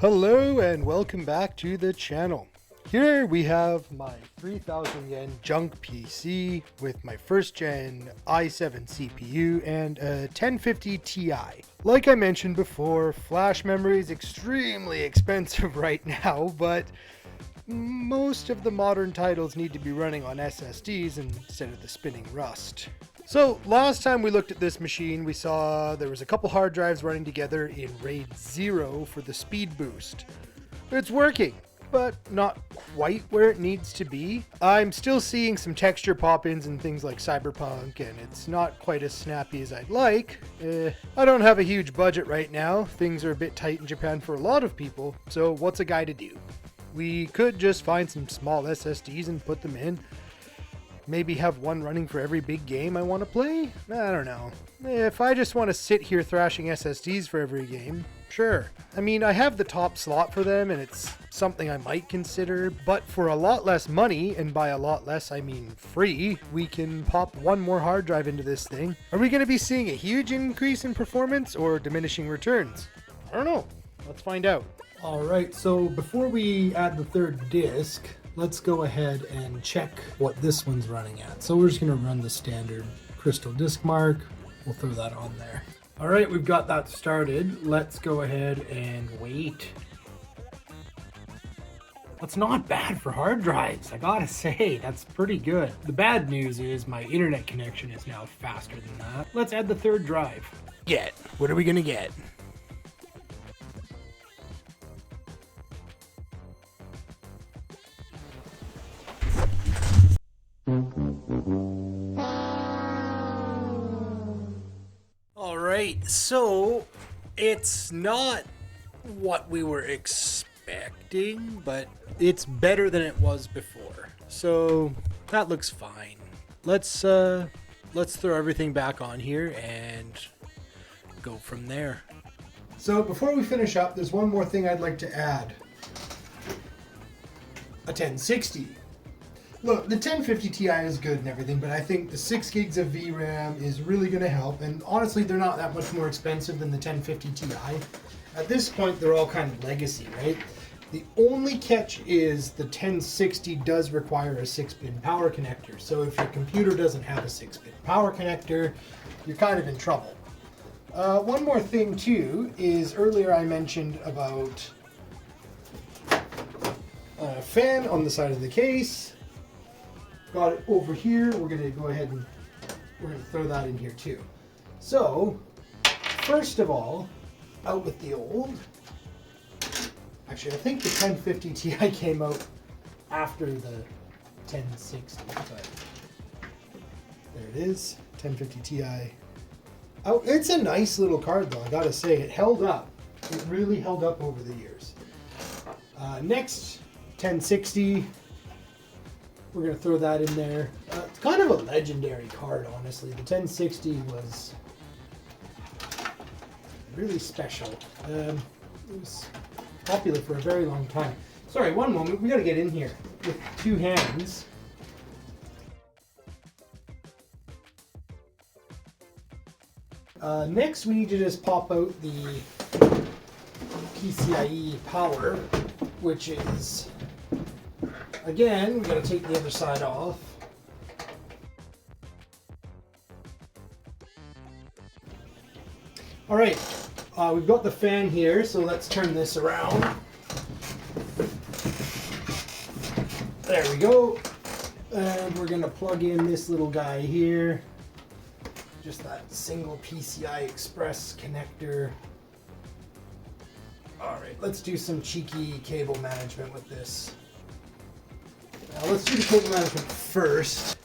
Hello and welcome back to the channel. Here we have my 3000 yen junk PC with my first gen i7 CPU and a 1050 Ti. Like I mentioned before, flash memory is extremely expensive right now, but most of the modern titles need to be running on SSDs instead of the spinning Rust. So last time we looked at this machine, we saw there was a couple hard drives running together in RAID 0 for the speed boost. It's working, but not quite where it needs to be. I'm still seeing some texture pop-ins and things like Cyberpunk, and it's not quite as snappy as I'd like. I don't have a huge budget right now. Things are a bit tight in Japan for a lot of people, so what's a guy to do? We could just find some small SSDs and put them in. Maybe have one running for every big game I want to play? I don't know. If I just want to sit here thrashing SSDs for every game, sure. I mean, I have the top slot for them and it's something I might consider, but for a lot less money, and by a lot less I mean free, we can pop one more hard drive into this thing. Are we going to be seeing a huge increase in performance or diminishing returns? I don't know. Let's find out. Alright, so before we add the third disk, let's go ahead and check what this one's running at. So we're just going to run the standard crystal disk mark. We'll throw that on there. Alright, we've got that started. Let's go ahead and wait. That's not bad for hard drives, I gotta say. That's pretty good. The bad news is my internet connection is now faster than that. Let's add the third drive. What are we going to get? Alright, so it's not what we were expecting, but it's better than it was before. So that looks fine. Let's throw everything back on here and go from there. So before we finish up, there's one more thing I'd like to add. A 1060. Look, the 1050 Ti is good and everything, but I think the 6 gigs of VRAM is really going to help. And honestly, they're not that much more expensive than the 1050 Ti. At this point, they're all kind of legacy, right? The only catch is the 1060 does require a 6-pin power connector. So if your computer doesn't have a 6-pin power connector, you're kind of in trouble. One more thing too is earlier I mentioned about a fan on the side of the case. Got it over here. We're going to go ahead and we're going to throw that in here too. So, first of all, out with the old. Actually, I think the 1050 Ti came out after the 1060, but there it is, 1050 Ti. Oh, it's a nice little card though, I gotta say. It held up. It really held up over the years. Next, 1060. We're going to throw that in there. It's kind of a legendary card, honestly. The 1060 was really special. It was popular for a very long time. Sorry, one moment. We got to get in here with two hands. Next, we need to just pop out the PCIe power, which is... Again, we got to take the other side off. All right, we've got the fan here, so let's turn this around. There we go. And we're gonna plug in this little guy here. Just that single PCI Express connector. All right, let's do some cheeky cable management with this. Now let's do the cable management first.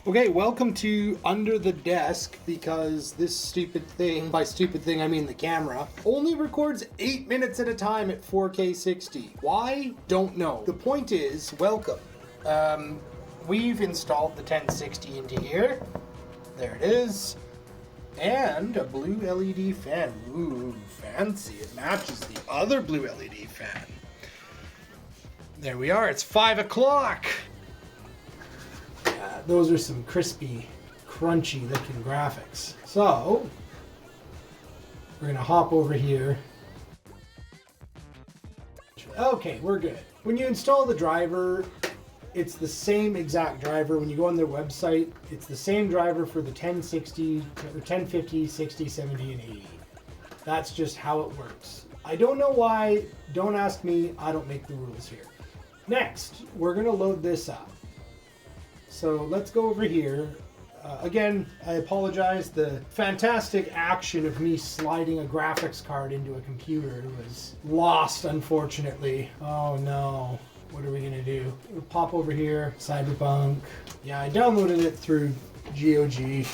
Okay, welcome to Under the Desk, because this stupid thing, by stupid thing I mean the camera, only records 8 minutes at a time at 4K 60. Why? Don't know. The point is, welcome. We've installed the 1060 into here. There it is. And a blue LED fan. Ooh, fancy. It matches the other blue LED fan. There we are, it's 5 o'clock. Yeah, those are some crispy, crunchy looking graphics. So, We're gonna hop over here. Okay, we're good. When you install the driver, it's the same exact driver. When you go on their website, it's the same driver for the 1060, or 1050, 60, 70, and 80. That's just how it works. I don't know why. Don't ask me. I don't make the rules here. Next, we're gonna load this up. So let's go over here. Again, I apologize. The fantastic action of me sliding a graphics card into a computer was lost, unfortunately. Oh no. What are we gonna do? We'll pop over here, Cyberpunk. Yeah, I downloaded it through GOG.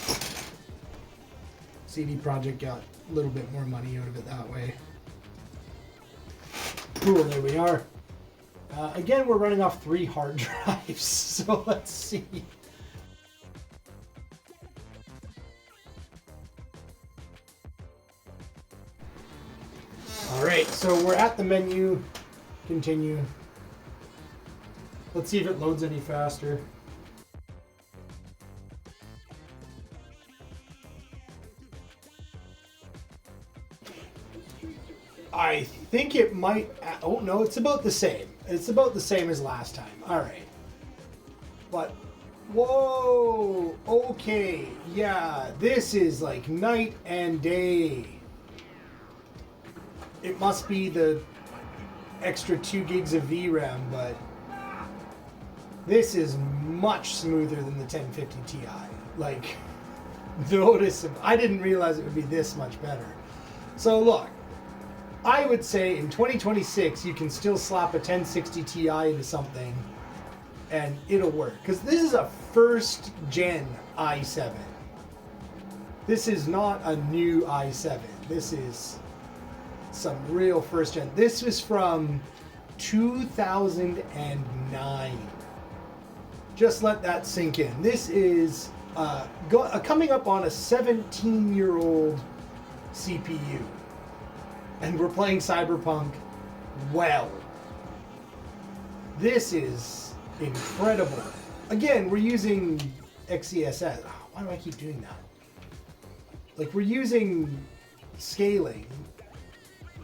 CD Projekt got a little bit more money out of it that way. Cool, there we are. Again, we're running off 3 hard drives, so let's see. Alright, so we're at the menu. Continue. Let's see if it loads any faster. I think it might... Oh, no, it's about the same. It's about the same as last time. Alright. But... Whoa! Okay, yeah, this is like night and day. It must be the extra 2 gigs of VRAM, but this is much smoother than the 1050 Ti. Like, noticeable. I didn't realize it would be this much better. So look, I would say in 2026 you can still slap a 1060 Ti into something and it'll work. Because this is a first gen i7. This is not a new i7. This is some real first gen. This was from 2009. Just let that sink in. This is coming up on a 17-year-old CPU. And we're playing Cyberpunk well. This is incredible. Again, we're using XeSS. Oh, why do I keep doing that? Like, we're using scaling.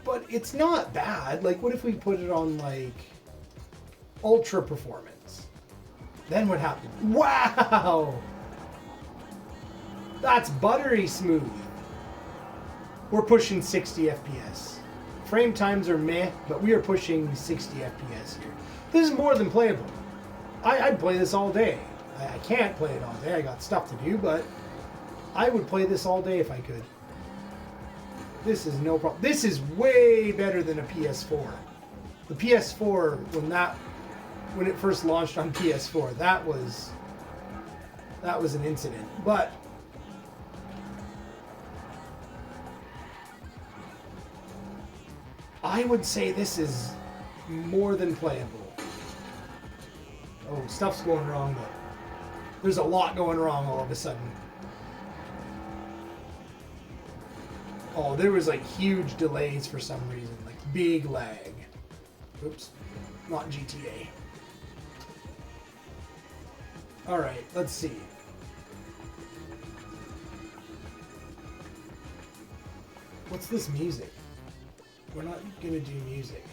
But it's not bad. Like, what if we put it on, like, ultra performance? Then what happens? Wow! That's buttery smooth. We're pushing 60 FPS. Frame times are meh, but we are pushing 60 FPS here. This is more than playable. I'd play this all day. I can't play it all day. I got stuff to do, but I would play this all day if I could. This is no problem. This is way better than a PS4. The PS4, when it first launched on PS4, that was an incident. But I would say this is more than playable. Oh, stuff's going wrong, but there's a lot going wrong all of a sudden. Oh, there was like huge delays for some reason, like big lag. Oops, not GTA. All right, let's see. What's this music? We're not gonna do music.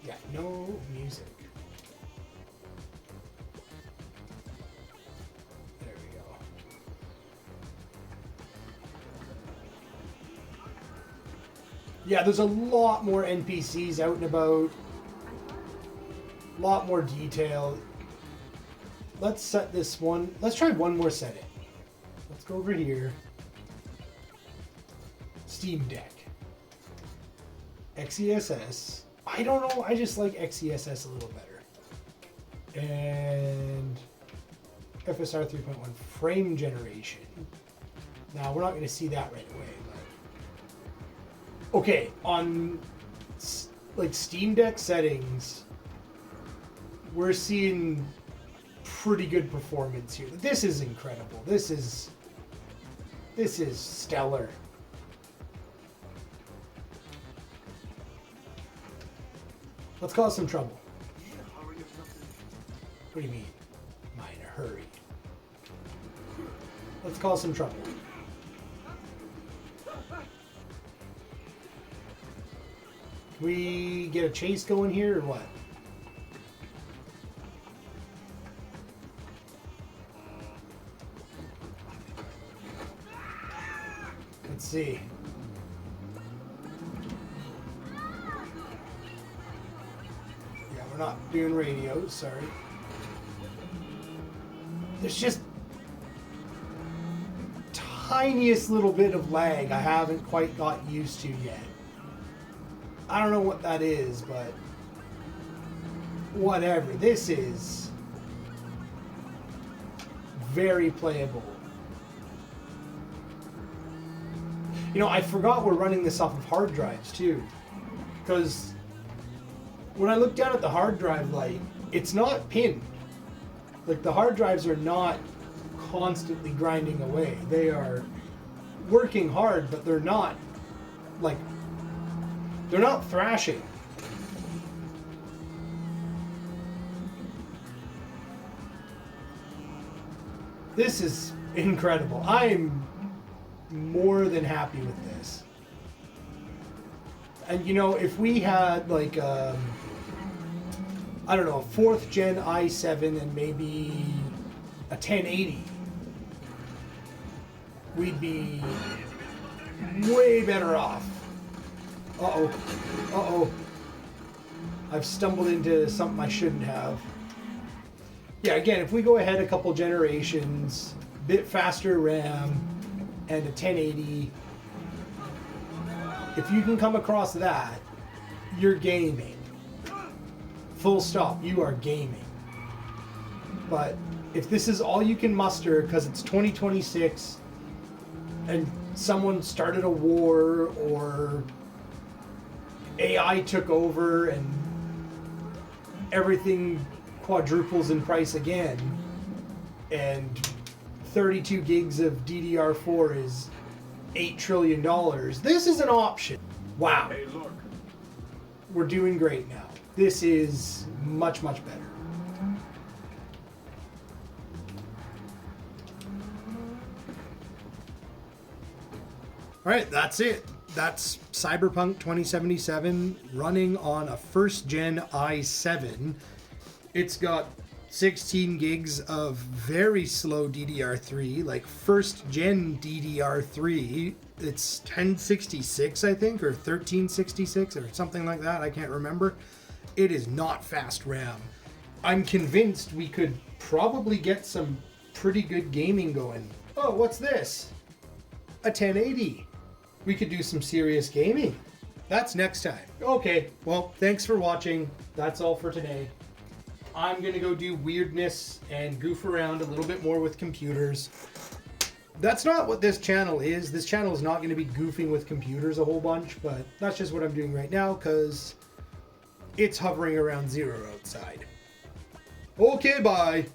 Yeah, no music. There we go. Yeah, there's a lot more NPCs out and about. A lot more detail. Let's set this one. Let's try one more setting. Let's go over here. Steam Deck. XeSS. I don't know. I just like XeSS a little better. And FSR 3.1 frame generation. Now, we're not going to see that right away. But okay, on like Steam Deck settings, we're seeing pretty good performance here. This is incredible. This is stellar. Let's cause some trouble. What do you mean? Am I in a hurry? Let's cause some trouble. Can we get a chase going here or what? Let's see. Yeah, we're not doing radios, sorry. There's just tiniest little bit of lag I haven't quite got used to yet. I don't know what that is, but whatever. This is very playable. You know, I forgot we're running this off of hard drives too, because when I look down at the hard drive light, it's not pinned. Like, the hard drives are not constantly grinding away. They are working hard, but they're not like, they're not thrashing. This is incredible. I'm more than happy with this. And you know, if we had like I don't know, a 4th gen i7 and maybe a 1080, we'd be way better off. Uh-oh. Uh-oh. I've stumbled into something I shouldn't have. Yeah, again, if we go ahead a couple generations, bit faster RAM, and a 1080, if you can come across that, you're gaming. Full stop, you are gaming. But if this is all you can muster because it's 2026 and someone started a war or AI took over and everything quadruples in price again and 32 gigs of DDR4 is $8 trillion, this is an option. Wow. Hey, look. We're doing great now. This is much, much better. All right, that's it. That's Cyberpunk 2077 running on a 1st gen i7. It's got 16 gigs of very slow DDR3, like 1st gen DDR3. It's 1066, I think, or 1366, or something like that. I can't remember. It is not fast RAM. I'm convinced we could probably get some pretty good gaming going. Oh, what's this? A 1080. We could do some serious gaming. That's next time. Okay, well, thanks for watching. That's all for today. I'm gonna go do weirdness and goof around a little bit more with computers. That's not what this channel is. This channel is not gonna be goofing with computers a whole bunch, but that's just what I'm doing right now because it's hovering around 0 outside. Okay, bye.